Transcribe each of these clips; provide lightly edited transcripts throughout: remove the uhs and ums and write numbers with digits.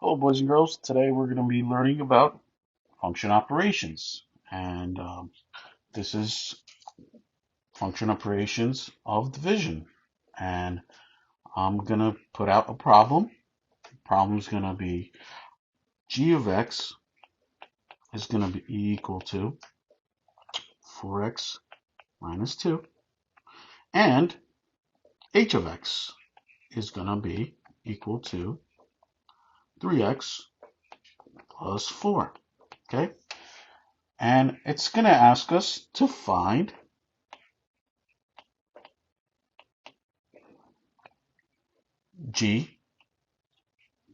Hello, boys and girls. Today we're going to be learning about function operations. And this is function operations of division. And I'm going to put out a problem. The problem is going to be g of x is going to be equal to 4x minus 2. And h of x is going to be equal to 3x plus 4. Okay? And it's going to ask us to find g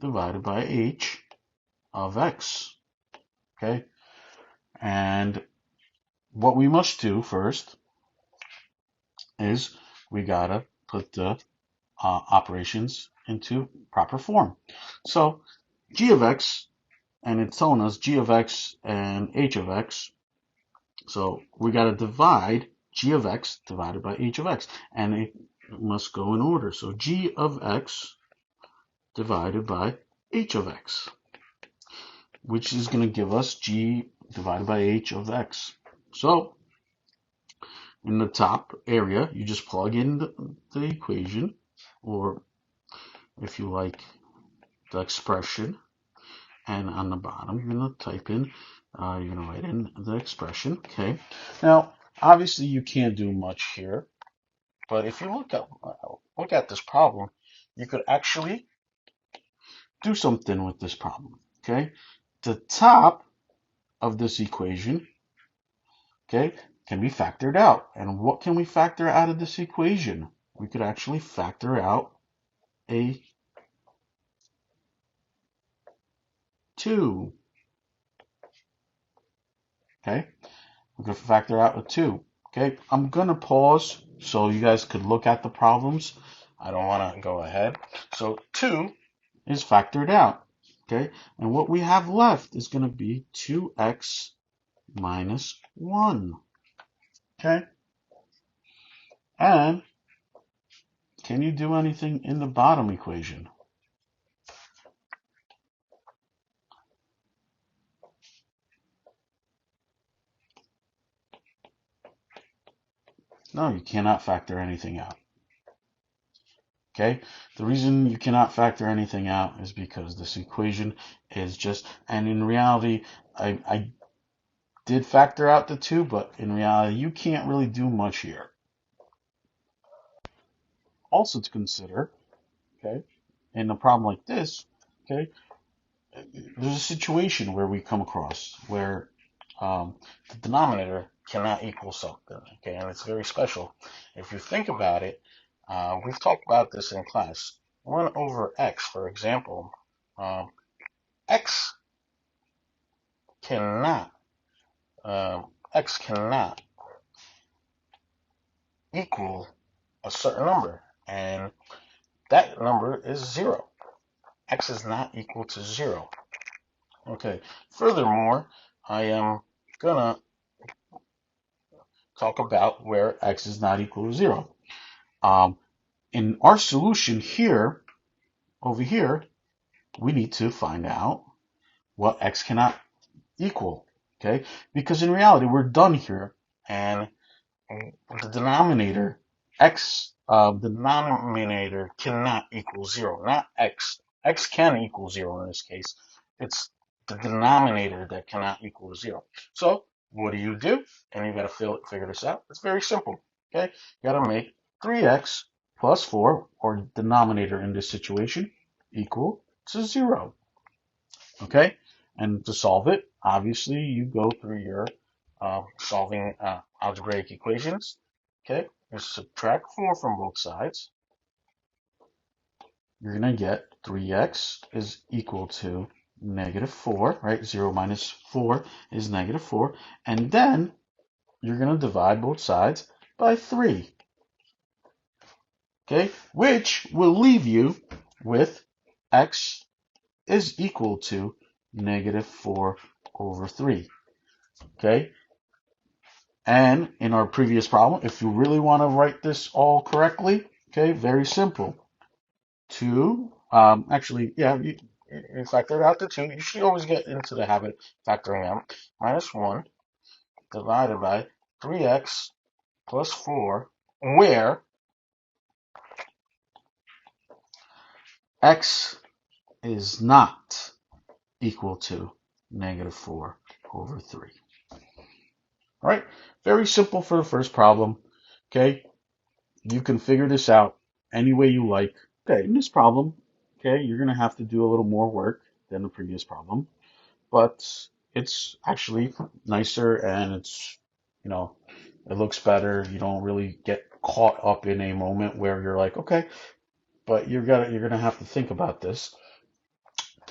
divided by h of x. Okay? And what we must do first is we gotta put the operations into proper form. So g of x, and it's telling us g of x and h of x. So we gotta divide g of x divided by h of x, and it must go in order. So g of x divided by h of x, which is going to give us g divided by h of x. So in the top area, you just plug in the equation, or if you like, the expression, and on the bottom, you're going to type in, you're going to write in the expression, okay? Now, obviously, you can't do much here, but if you look at this problem, you could actually do something with this problem, okay? The top of this equation, okay, can be factored out. And what can we factor out of this equation? We could actually factor out a 2. Okay, we could factor out a 2. Okay, I'm going to pause so you guys could look at the problems. I don't want to go ahead. So 2 is factored out. Okay, and what we have left is going to be 2x minus 1. Okay, and can you do anything in the bottom equation? No, you cannot factor anything out. Okay, the reason you cannot factor anything out is because this equation is just, and in reality, I did factor out the 2, but in reality, you can't really do much here. Also to consider, okay, in a problem like this, okay, there's a situation where we come across where the denominator cannot equal something, okay, and it's very special. If you think about it, we've talked about this in class. 1 over x, for example, x cannot x cannot equal a certain number, and that number is 0. X is not equal to 0. Okay. Furthermore, I am gonna talk about where x is not equal to 0. In our solution here, over here, we need to find out what x cannot equal. Okay, because in reality, we're done here, and the denominator the denominator cannot equal 0, not x. X can equal 0 in this case. It's the denominator that cannot equal 0. So what do? And you got to figure this out. It's very simple. Okay, you got to make 3x plus 4, or denominator in this situation, equal to 0. Okay, and to solve it, obviously you go through your solving algebraic equations. Okay, you subtract 4 from both sides. You're going to get 3x is equal to negative 4, right? 0 minus 4 is negative 4. And then you're going to divide both sides by 3. Okay, which will leave you with x is equal to negative 4 over 3. Okay, and in our previous problem, if you really want to write this all correctly, okay, very simple. 2, actually, yeah, You factor out the 2. You should always get into the habit of factoring out. Minus 1 divided by 3x plus 4, where x is not equal to negative 4 over 3. All right, very simple for the first problem. Okay, you can figure this out any way you like. Okay, in this problem, okay, you're going to have to do a little more work than the previous problem, but it's actually nicer and it's, you know, it looks better. You don't really get caught up in a moment where you're like, okay, but you're gonna have to think about this.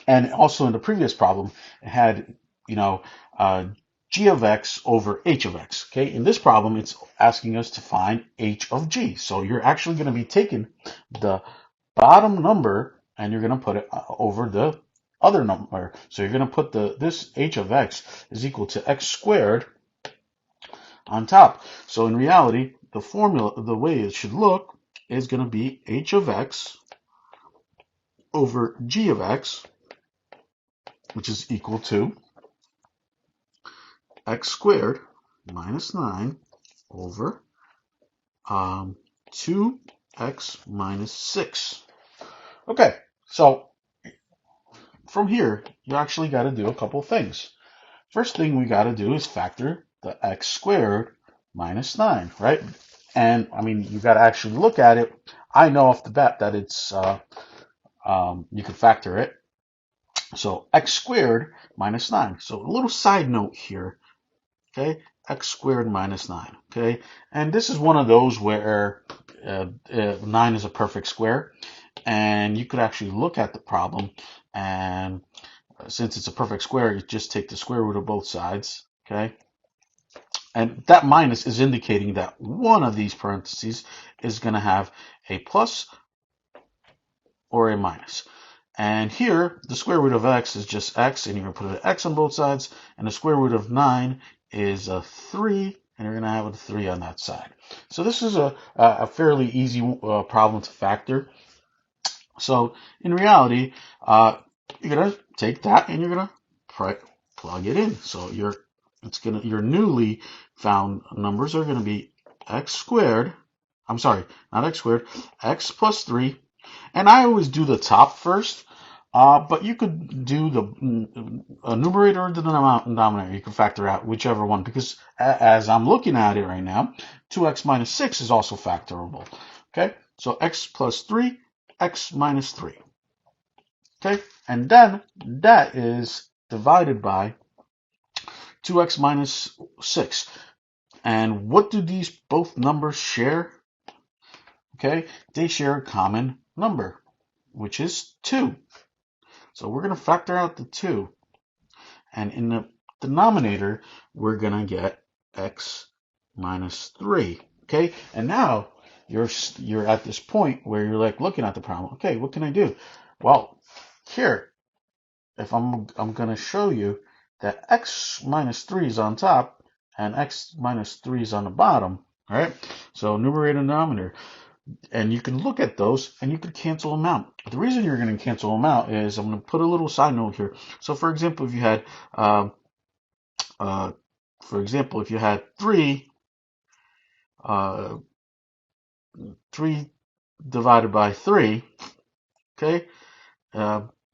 And also in the previous problem, it had, you know, uh, g of x over h of x. Okay, in this problem, it's asking us to find h of g. So you're actually going to be taking the bottom number and you're going to put it over the other number. So you're going to put this h of x is equal to x squared on top. So in reality, the formula, the way it should look, is going to be h of x over g of x, which is equal to x squared minus 9 over 2x minus 6. Okay, so from here, you actually got to do a couple things. First thing we got to do is factor the x squared minus 9, right? And I mean, you got to actually look at it. I know off the bat that it's you can factor it. So x squared minus 9. So a little side note here, okay? X squared minus 9, okay? And this is one of those where 9 is a perfect square, and you could actually look at the problem, and since it's a perfect square, you just take the square root of both sides, okay? And that minus is indicating that one of these parentheses is going to have a plus or a minus. And here, the square root of x is just x, and you're going to put an x on both sides, and the square root of 9 is a 3, and you're going to have a 3 on that side. So this is a fairly easy problem to factor. So in reality, you're going to take that and you're going to plug it in. So your newly found numbers are going to be x squared. I'm sorry, not x squared, x plus 3. And I always do the top first, but you could do the numerator or the denominator. You can factor out whichever one, because as I'm looking at it right now, 2x minus 6 is also factorable. Okay, so x plus 3, x minus 3. Okay, and then that is divided by 2x minus 6. And what do these both numbers share? Okay, they share a common number, which is 2. So we're going to factor out the 2. And in the denominator, we're going to get x minus 3. Okay, and now you're at this point where you're like looking at the problem. Okay, what can I do? Well, here, if I'm going to show you that x minus 3 is on top and x minus 3 is on the bottom. All right, so numerator and denominator. And you can look at those and you can cancel them out. The reason you're going to cancel them out is I'm going to put a little side note here. So for example, if you had, if you had 3, 3 divided by 3, okay,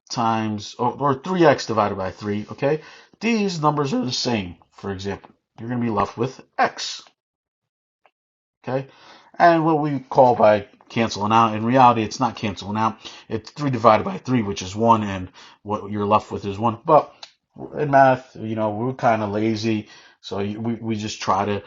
times, or 3x divided by 3, okay, these numbers are the same. For example, you're going to be left with x, okay, and what we call by canceling out, in reality, it's not canceling out. It's 3 divided by 3, which is 1, and what you're left with is 1. But in math, we're kind of lazy, so we just try to,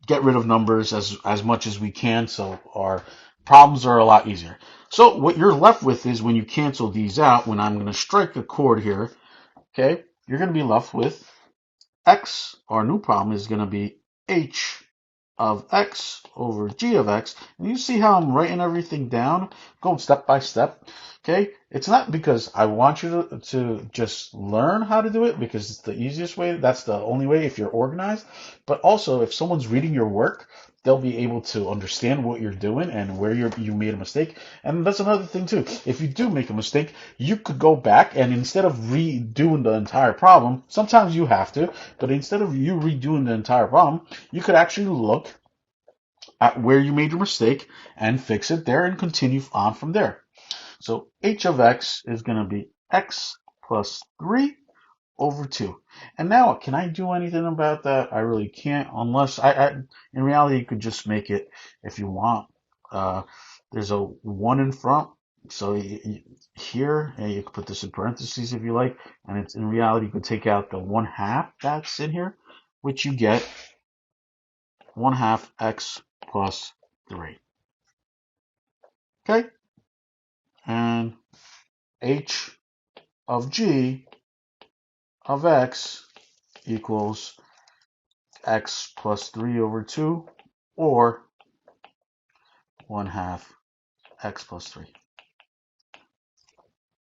get rid of numbers as much as we can, so our problems are a lot easier. So what you're left with is when you cancel these out, when I'm going to strike a chord here, okay, you're going to be left with x. Our new problem is going to be h of x over g of x. And you see how I'm writing everything down, going step by step. Okay, it's not because I want you to just learn how to do it because it's the easiest way. That's the only way if you're organized. But also, if someone's reading your work, they'll be able to understand what you're doing and where you made a mistake. And that's another thing too. If you do make a mistake, you could go back and instead of redoing the entire problem, sometimes you have to, but instead of you redoing the entire problem, you could actually look at where you made your mistake and fix it there and continue on from there. So h of x is going to be x plus 3 over 2. And now, can I do anything about that? I really can't, unless in reality, you could just make it, if you want, uh, there's a 1 in front. So here, and you could put this in parentheses if you like, and it's in reality, you could take out the 1/2 that's in here, which you get 1/2 x plus 3. Okay? And h of g of x equals x plus 3 over 2, or 1/2 x plus 3.